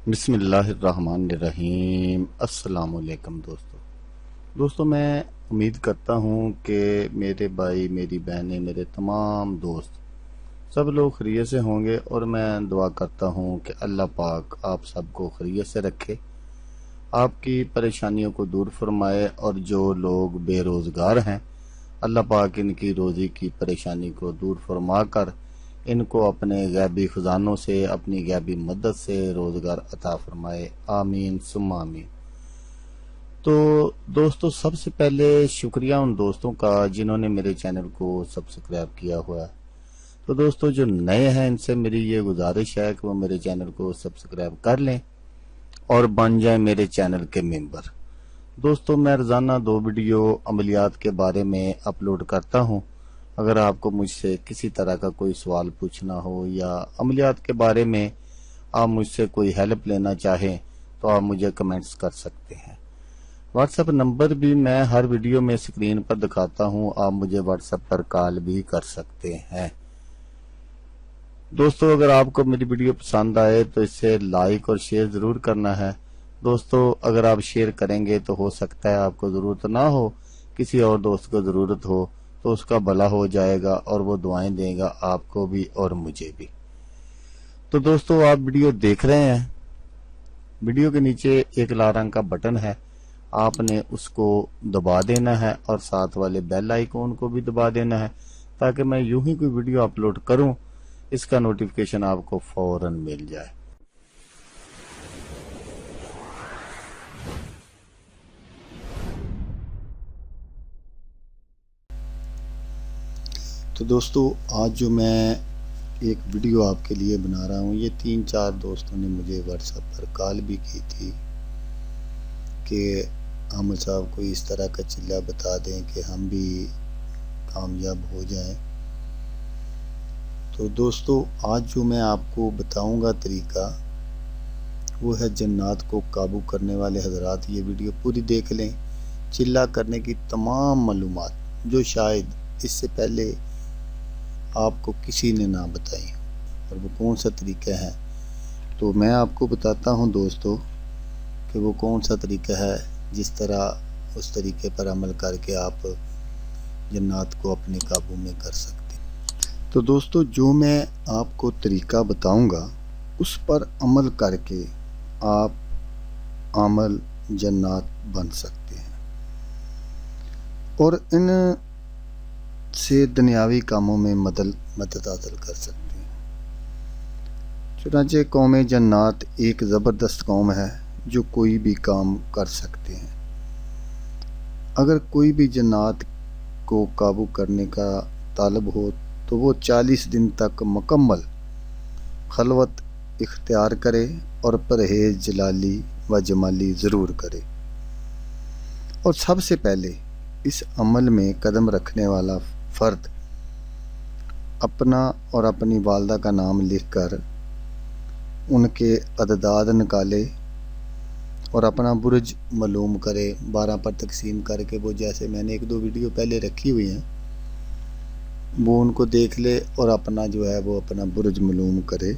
بسم اللہ الرحمن الرحیم۔ السلام علیکم دوستو میں امید کرتا ہوں کہ میرے بھائی، میری بہنیں، میرے تمام دوست سب لوگ خیریت سے ہوں گے، اور میں دعا کرتا ہوں کہ اللہ پاک آپ سب کو خیریت سے رکھے، آپ کی پریشانیوں کو دور فرمائے، اور جو لوگ بے روزگار ہیں اللہ پاک ان کی روزی کی پریشانی کو دور فرما کر ان کو اپنے غیبی خزانوں سے، اپنی غیبی مدد سے روزگار عطا فرمائے، آمین ثم آمین۔ تو دوستو، سب سے پہلے شکریہ ان دوستوں کا جنہوں نے میرے چینل کو سبسکرائب کیا ہوا ہے۔ تو دوستو جو نئے ہیں، ان سے میری یہ گزارش ہے کہ وہ میرے چینل کو سبسکرائب کر لیں اور بن جائیں میرے چینل کے ممبر۔ دوستو میں روزانہ 2 ویڈیو عملیات کے بارے میں اپلوڈ کرتا ہوں۔ اگر آپ کو مجھ سے کسی طرح کا کوئی سوال پوچھنا ہو یا عملیات کے بارے میں آپ مجھ سے کوئی ہیلپ لینا چاہیں تو آپ مجھے کمنٹس کر سکتے ہیں۔ واٹس ایپ نمبر بھی میں ہر ویڈیو میں اسکرین پر دکھاتا ہوں، آپ مجھے واٹس ایپ پر کال بھی کر سکتے ہیں۔ دوستو اگر آپ کو میری ویڈیو پسند آئے تو اسے لائک اور شیئر ضرور کرنا ہے۔ دوستو اگر آپ شیئر کریں گے تو ہو سکتا ہے آپ کو ضرورت نہ ہو، کسی اور دوست کو ضرورت ہو، تو اس کا بھلا ہو جائے گا اور وہ دعائیں دے گا آپ کو بھی اور مجھے بھی۔ تو دوستو آپ ویڈیو دیکھ رہے ہیں، ویڈیو کے نیچے ایک لال رنگ کا بٹن ہے، آپ نے اس کو دبا دینا ہے اور ساتھ والے بیل آئیکن کو بھی دبا دینا ہے، تاکہ میں یوں ہی کوئی ویڈیو اپلوڈ کروں اس کا نوٹیفیکیشن آپ کو فوراً مل جائے۔ تو دوستو آج جو میں ایک ویڈیو آپ کے لیے بنا رہا ہوں، یہ 3-4 دوستوں نے مجھے واٹس ایپ پر کال بھی کی تھی کہ احمد صاحب کوئی اس طرح کا چلہ بتا دیں کہ ہم بھی کامیاب ہو جائیں۔ تو دوستو آج جو میں آپ کو بتاؤں گا طریقہ، وہ ہے جنات کو قابو کرنے والے حضرات یہ ویڈیو پوری دیکھ لیں۔ چلہ کرنے کی تمام معلومات جو شاید اس سے پہلے آپ کو کسی نے نہ بتائی، اور وہ کون سا طریقہ ہے تو میں آپ کو بتاتا ہوں دوستو کہ وہ کون سا طریقہ ہے، جس طرح اس طریقے پر عمل کر کے آپ جنات کو اپنے قابو میں کر سکتے۔ تو دوستو جو میں آپ کو طریقہ بتاؤں گا اس پر عمل کر کے آپ عامل جنات بن سکتے ہیں، اور ان سے دنیاوی کاموں میں مدد حاصل کر سکتے ہیں۔ چنانچہ قوم جنات ایک زبردست قوم ہے جو کوئی بھی کام کر سکتے ہیں۔ اگر کوئی بھی جنات کو قابو کرنے کا طالب ہو تو وہ 40 دن تک مکمل خلوت اختیار کرے اور پرہیز جلالی و جمالی ضرور کرے، اور سب سے پہلے اس عمل میں قدم رکھنے والا فرد اپنا اور اپنی والدہ کا نام لکھ کر ان کے اعداد نکالے اور اپنا برج معلوم کرے 12 پر تقسیم کر کے، وہ جیسے میں نے 1-2 ویڈیو پہلے رکھی ہوئی ہیں وہ ان کو دیکھ لے اور اپنا جو ہے وہ اپنا برج معلوم کرے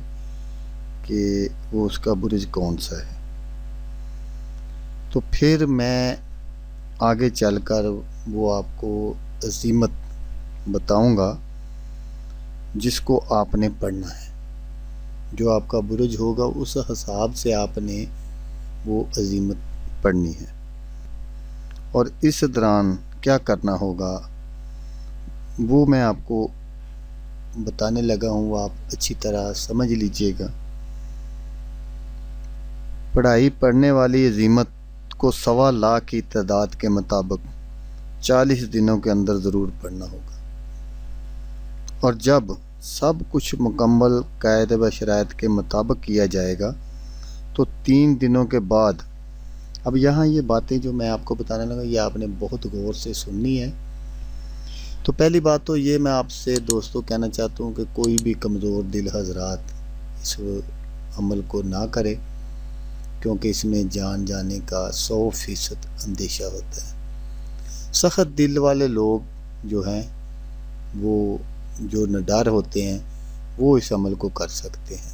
کہ وہ اس کا برج کون سا ہے۔ تو پھر میں آگے چل کر وہ آپ کو عزیمت بتاؤں گا جس کو آپ نے پڑھنا ہے، جو آپ کا برج ہوگا اس حساب سے آپ نے وہ عزیمت پڑھنی ہے، اور اس دوران کیا کرنا ہوگا وہ میں آپ کو بتانے لگا ہوں، وہ آپ اچھی طرح سمجھ لیجئے گا۔ پڑھائی پڑھنے والی عزیمت کو 1.25 لاکھ کی تعداد کے مطابق 40 دنوں کے اندر ضرور پڑھنا ہوگا، اور جب سب کچھ مکمل قاعدے و شرائط کے مطابق کیا جائے گا تو 3 دنوں کے بعد، اب یہاں یہ باتیں جو میں آپ کو بتانے لگا یہ آپ نے بہت غور سے سننی ہے۔ تو پہلی بات تو یہ میں آپ سے دوستوں کہنا چاہتا ہوں کہ کوئی بھی کمزور دل حضرات اس عمل کو نہ کرے، کیونکہ اس میں جان جانے کا 100% اندیشہ ہوتا ہے۔ سخت دل والے لوگ جو ہیں، وہ جو نڈر ہوتے ہیں، وہ اس عمل کو کر سکتے ہیں۔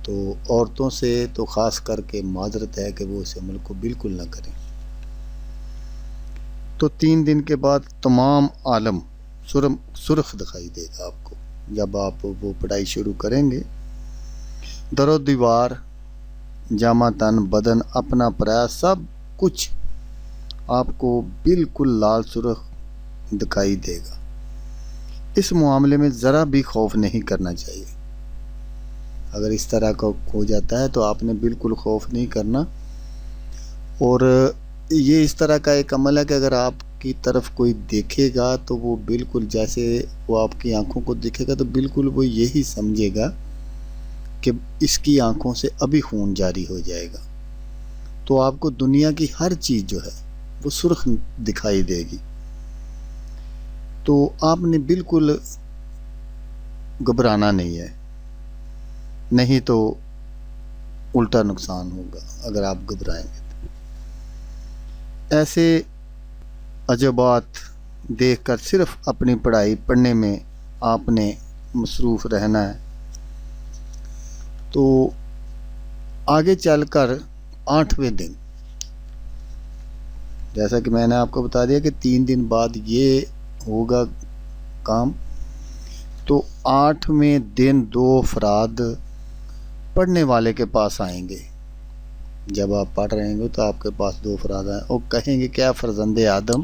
تو عورتوں سے تو خاص کر کے معذرت ہے کہ وہ اس عمل کو بالکل نہ کریں۔ تو 3 دن کے بعد تمام عالم سرخ دکھائی دے گا آپ کو۔ جب آپ وہ پڑھائی شروع کریں گے، در و دیوار، جامع تن، بدن، اپنا پرایا، سب کچھ آپ کو بالکل لال سرخ دکھائی دے گا۔ اس معاملے میں ذرا بھی خوف نہیں کرنا چاہیے۔ اگر اس طرح کا ہو جاتا ہے تو آپ نے بالکل خوف نہیں کرنا۔ اور یہ اس طرح کا ایک عمل ہے کہ اگر آپ کی طرف کوئی دیکھے گا تو وہ بالکل جیسے وہ آپ کی آنکھوں کو دیکھے گا تو بالکل وہ یہی سمجھے گا کہ اس کی آنکھوں سے ابھی خون جاری ہو جائے گا۔ تو آپ کو دنیا کی ہر چیز جو ہے وہ سرخ دکھائی دے گی۔ تو آپ نے بالکل گھبرانا نہیں ہے، نہیں تو الٹا نقصان ہوگا اگر آپ گھبرائیں گے۔ ایسے عجبات دیکھ کر صرف اپنی پڑھائی پڑھنے میں آپ نے مصروف رہنا ہے۔ تو آگے چل کر 8ویں دن، جیسا کہ میں نے آپ کو بتا دیا کہ 3 دن بعد یہ ہوگا کام، تو 8ویں دن 2 افراد پڑھنے والے کے پاس آئیں گے۔ جب آپ پڑھ رہے ہوں تو آپ کے پاس 2 افراد آئیں اور کہیں گے کیا فرزند آدم،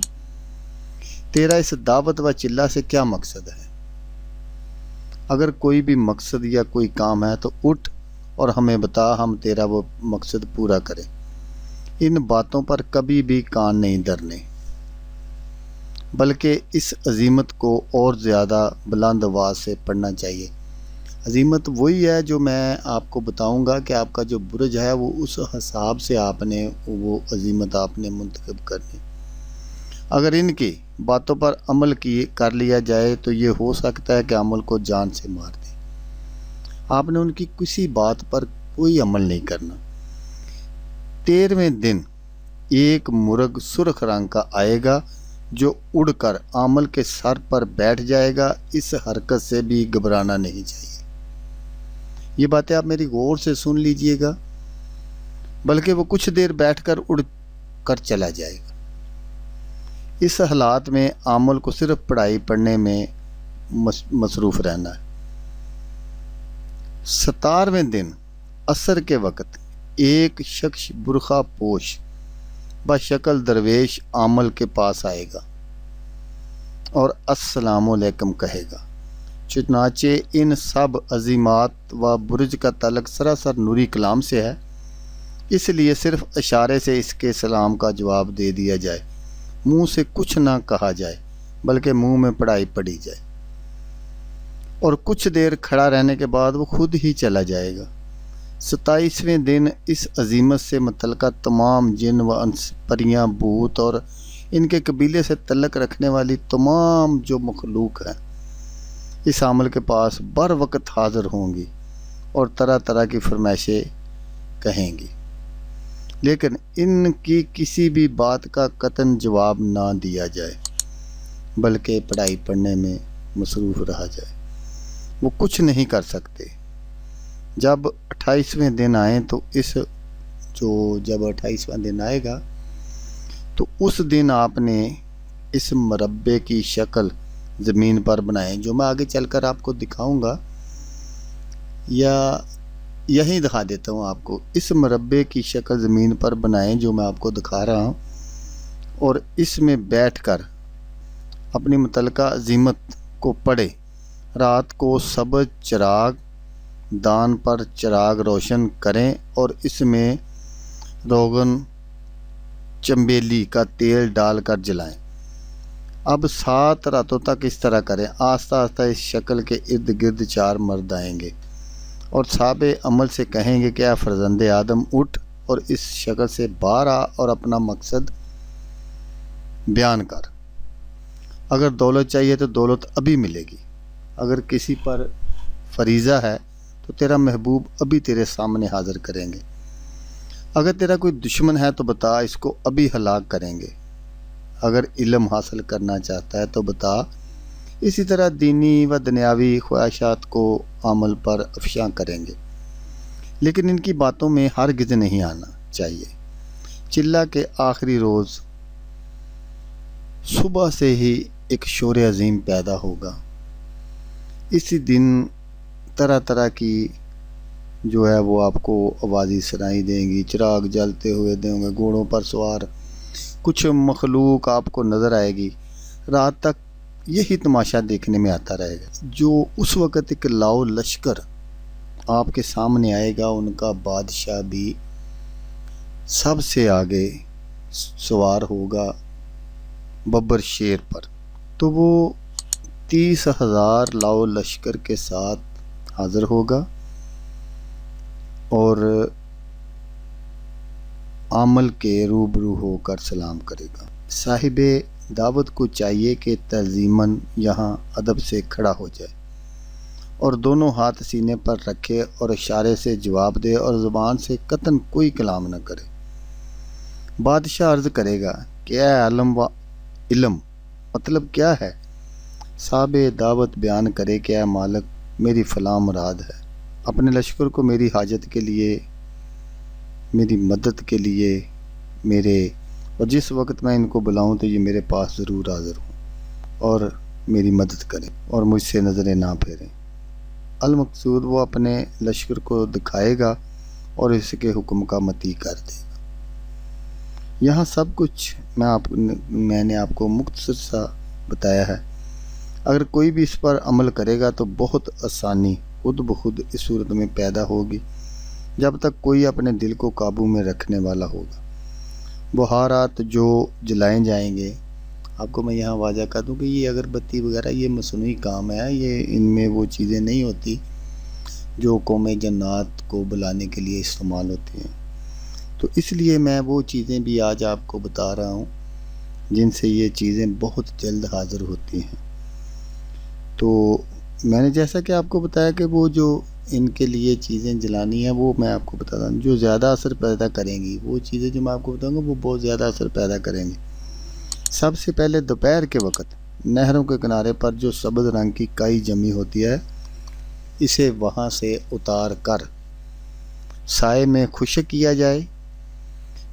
تیرا اس دعوت و چلہ سے کیا مقصد ہے؟ اگر کوئی بھی مقصد یا کوئی کام ہے تو اٹھ اور ہمیں بتا، ہم تیرا وہ مقصد پورا کریں۔ ان باتوں پر کبھی بھی کان نہیں دھرنے، بلکہ اس عزیمت کو اور زیادہ بلند آواز سے پڑھنا چاہیے۔ عزیمت وہی ہے جو میں آپ کو بتاؤں گا کہ آپ کا جو برج ہے وہ اس حساب سے آپ نے وہ عزیمت آپ نے منتخب کرنی۔ اگر ان کی باتوں پر عمل کر لیا جائے تو یہ ہو سکتا ہے کہ عمل کو جان سے مار دے۔ آپ نے ان کی کسی بات پر کوئی عمل نہیں کرنا۔ 13ویں دن ایک مرغ سرخ رنگ کا آئے گا جو اڑ کر عامل کے سر پر بیٹھ جائے گا۔ اس حرکت سے بھی گھبرانا نہیں چاہیے۔ یہ باتیں آپ میری غور سے سن لیجئے گا، بلکہ وہ کچھ دیر بیٹھ کر اڑ کر چلا جائے گا۔ اس حالات میں عامل کو صرف پڑھائی پڑھنے میں مصروف رہنا ہے۔ 17ویں دن عصر کے وقت ایک شخص برقع پوش بشکل درویش عامل کے پاس آئے گا اور السلام علیکم کہے گا۔ چنانچہ ان سب عظیمات و برج کا تعلق سراسر نوری کلام سے ہے، اس لیے صرف اشارے سے اس کے سلام کا جواب دے دیا جائے، منہ سے کچھ نہ کہا جائے بلکہ منہ میں پڑھائی پڑھی جائے، اور کچھ دیر کھڑا رہنے کے بعد وہ خود ہی چلا جائے گا۔ 27ویں دن اس عظیمت سے متعلقہ تمام جن و انس، پریاں، بھوت اور ان کے قبیلے سے تعلق رکھنے والی تمام جو مخلوق ہیں اس عامل کے پاس بر وقت حاضر ہوں گی اور طرح طرح کی فرمائشیں کہیں گی، لیکن ان کی کسی بھی بات کا قطعاً جواب نہ دیا جائے بلکہ پڑھائی پڑھنے میں مصروف رہا جائے۔ وہ کچھ نہیں کر سکتے۔ جب 28ویں دن آئیں تو جب 28واں دن آئے گا تو اس دن آپ نے اس مربع کی شکل زمین پر بنائیں، جو میں آگے چل کر آپ کو دکھاؤں گا، یا یہیں دکھا دیتا ہوں آپ کو۔ اس مربع کی شکل زمین پر بنائیں جو میں آپ کو دکھا رہا ہوں، اور اس میں بیٹھ کر اپنی متعلقہ عظیمت کو پڑھے۔ رات کو سبز چراغ دان پر چراغ روشن کریں اور اس میں روغن چنبیلی کا تیل ڈال کر جلائیں۔ اب 7 راتوں تک اس طرح کریں۔ آہستہ آہستہ اس شکل کے ارد گرد 4 مرد آئیں گے اور صاحب عمل سے کہیں گے کہ اے فرزند آدم، اٹھ اور اس شکل سے باہر آ اور اپنا مقصد بیان کر۔ اگر دولت چاہیے تو دولت ابھی ملے گی، اگر کسی پر فریضہ ہے تو تیرا محبوب ابھی تیرے سامنے حاضر کریں گے، اگر تیرا کوئی دشمن ہے تو بتا، اس کو ابھی ہلاک کریں گے، اگر علم حاصل کرنا چاہتا ہے تو بتا۔ اسی طرح دینی و دنیاوی خواہشات کو عمل پر افشاں کریں گے۔ لیکن ان کی باتوں میں ہرگز نہیں آنا چاہیے۔ چلہ کے آخری روز صبح سے ہی ایک شور عظیم پیدا ہوگا۔ اسی دن طرح طرح کی جو ہے وہ آپ کو آوازیں سنائی دیں گی، چراغ جلتے ہوئے دیں گے، گھوڑوں پر سوار کچھ مخلوق آپ کو نظر آئے گی۔ رات تک یہی تماشا دیکھنے میں آتا رہے گا۔ جو اس وقت ایک لاؤ لشکر آپ کے سامنے آئے گا، ان کا بادشاہ بھی سب سے آگے سوار ہوگا ببر شیر پر۔ تو وہ 30,000 لاؤ لشکر کے ساتھ حاضر ہوگا اور عمل کے روبرو ہو کر سلام کرے گا۔ صاحب دعوت کو چاہیے کہ تعظیماً یہاں ادب سے کھڑا ہو جائے اور دونوں ہاتھ سینے پر رکھے اور اشارے سے جواب دے اور زبان سے قطعاً کوئی کلام نہ کرے۔ بادشاہ عرض کرے گا کہ اے عالم و علم، مطلب کیا ہے؟ صاحب دعوت بیان کرے کہ اے مالک، میری فلاں مراد ہے، اپنے لشکر کو میری حاجت کے لیے، میری مدد کے لیے اور جس وقت میں ان کو بلاؤں تو یہ میرے پاس ضرور حاضر ہوں اور میری مدد کریں اور مجھ سے نظریں نہ پھیریں۔ المقصود وہ اپنے لشکر کو دکھائے گا اور اس کے حکم کا مطیع کر دے گا۔ یہاں سب کچھ میں نے آپ کو مختصر سا بتایا ہے۔ اگر کوئی بھی اس پر عمل کرے گا تو بہت آسانی خود بخود اس صورت میں پیدا ہوگی جب تک کوئی اپنے دل کو قابو میں رکھنے والا ہوگا۔ بہارات جو جلائے جائیں گے، آپ کو میں یہاں واضح کر دوں کہ یہ اگربتی وغیرہ یہ مصنوعی کام ہے، یہ ان میں وہ چیزیں نہیں ہوتی جو قوم جنات کو بلانے کے لیے استعمال ہوتی ہیں۔ تو اس لیے میں وہ چیزیں بھی آج آپ کو بتا رہا ہوں جن سے یہ چیزیں بہت جلد حاضر ہوتی ہیں۔ تو میں نے جیسا کہ آپ کو بتایا کہ وہ جو ان کے لیے چیزیں جلانی ہیں وہ میں آپ کو بتاتا ہوں، جو زیادہ اثر پیدا کریں گی وہ چیزیں جو میں آپ کو بتاؤں گا وہ بہت زیادہ اثر پیدا کریں گی۔ سب سے پہلے دوپہر کے وقت نہروں کے کنارے پر جو سبز رنگ کی کائی جمی ہوتی ہے، اسے وہاں سے اتار کر سائے میں خشک کیا جائے۔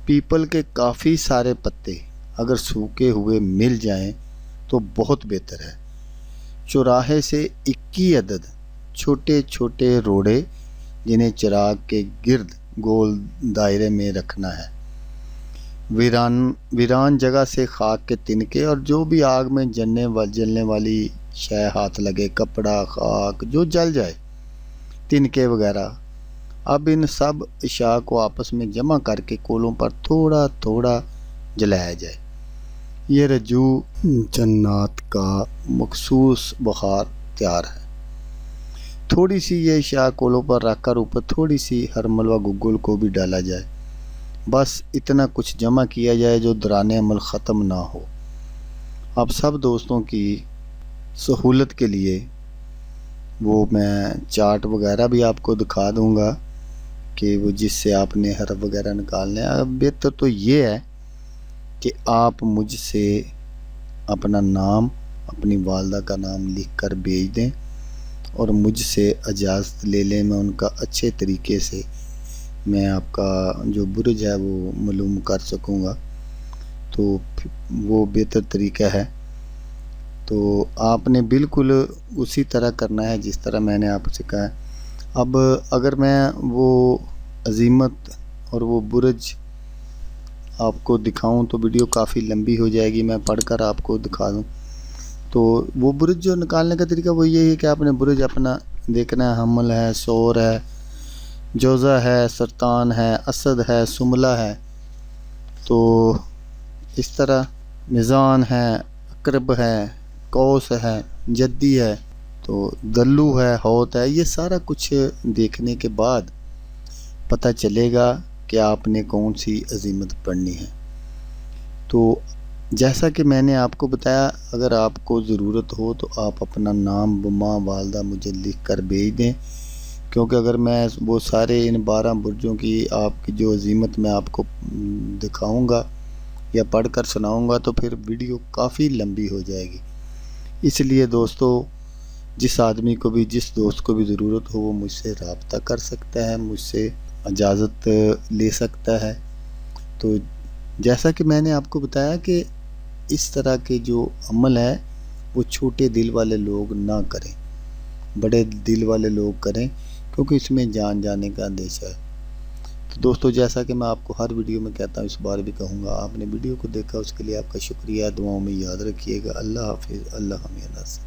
پیپل کے کافی سارے پتے اگر سوکھے ہوئے مل جائیں تو بہت بہتر ہے۔ چوراہے سے 21 عدد چھوٹے چھوٹے روڑے جنہیں چراغ کے گرد گول دائرے میں رکھنا ہے۔ ویران جگہ سے خاک کے تنکے اور جو بھی آگ میں جلنے والی شے ہاتھ لگے، کپڑا، خاک، جو جل جائے، تنکے وغیرہ، اب ان سب اشیاء کو آپس میں جمع کر کے کولوں پر تھوڑا تھوڑا جلایا جائے۔ یہ رجوع جنات کا مخصوص بخار تیار ہے۔ تھوڑی سی یہ اشیاء کولوں پر رکھ کر اوپر تھوڑی سی ہرمل و گگل کو بھی ڈالا جائے۔ بس اتنا کچھ جمع کیا جائے جو دوران عمل ختم نہ ہو۔ اب سب دوستوں کی سہولت کے لیے وہ میں چارٹ وغیرہ بھی آپ کو دکھا دوں گا کہ وہ جس سے آپ نے حرف وغیرہ نکالنے ہیں۔ اب بہتر تو یہ ہے کہ آپ مجھ سے اپنا نام، اپنی والدہ کا نام لکھ کر بھیج دیں اور مجھ سے اجازت لے لیں، میں ان کا اچھے طریقے سے میں آپ کا جو برج ہے وہ معلوم کر سکوں گا، تو وہ بہتر طریقہ ہے۔ تو آپ نے بالکل اسی طرح کرنا ہے جس طرح میں نے آپ سے کہا ہے۔ اب اگر میں وہ عظیمت اور وہ برج آپ کو دکھاؤں تو ویڈیو کافی لمبی ہو جائے گی، میں پڑھ کر آپ کو دکھا دوں۔ تو وہ برج جو نکالنے کا طریقہ وہ یہ ہے کہ آپ نے برج اپنا دیکھنا ہے، حمل ہے، سور ہے، جوزہ ہے، سرطان ہے، اسد ہے، سملہ ہے، تو اس طرح میزان ہے، اقرب ہے، قوس ہے، جدی ہے، تو دلو ہے، ہوت ہے۔ یہ سارا کچھ دیکھنے کے بعد پتہ چلے گا کہ آپ نے کون سی عظیمت پڑھنی ہے۔ تو جیسا کہ میں نے آپ کو بتایا، اگر آپ کو ضرورت ہو تو آپ اپنا نام ماں والدہ مجھے لکھ کر بھیج دیں، کیونکہ اگر میں وہ سارے ان 12 برجوں کی آپ کی جو عظیمت میں آپ کو دکھاؤں گا یا پڑھ کر سناؤں گا تو پھر ویڈیو کافی لمبی ہو جائے گی۔ اس لیے دوستو جس آدمی کو بھی، جس دوست کو بھی ضرورت ہو وہ مجھ سے رابطہ کر سکتا ہے، مجھ سے اجازت لے سکتا ہے۔ تو جیسا کہ میں نے آپ کو بتایا کہ اس طرح کے جو عمل ہے وہ چھوٹے دل والے لوگ نہ کریں، بڑے دل والے لوگ کریں، کیونکہ اس میں جان جانے کا اندیشہ ہے۔ تو دوستو، جیسا کہ میں آپ کو ہر ویڈیو میں کہتا ہوں، اس بار بھی کہوں گا، آپ نے ویڈیو کو دیکھا اس کے لیے آپ کا شکریہ، دعاؤں میں یاد رکھیے گا۔ اللہ حافظ، اللہ ہمیں ناصر۔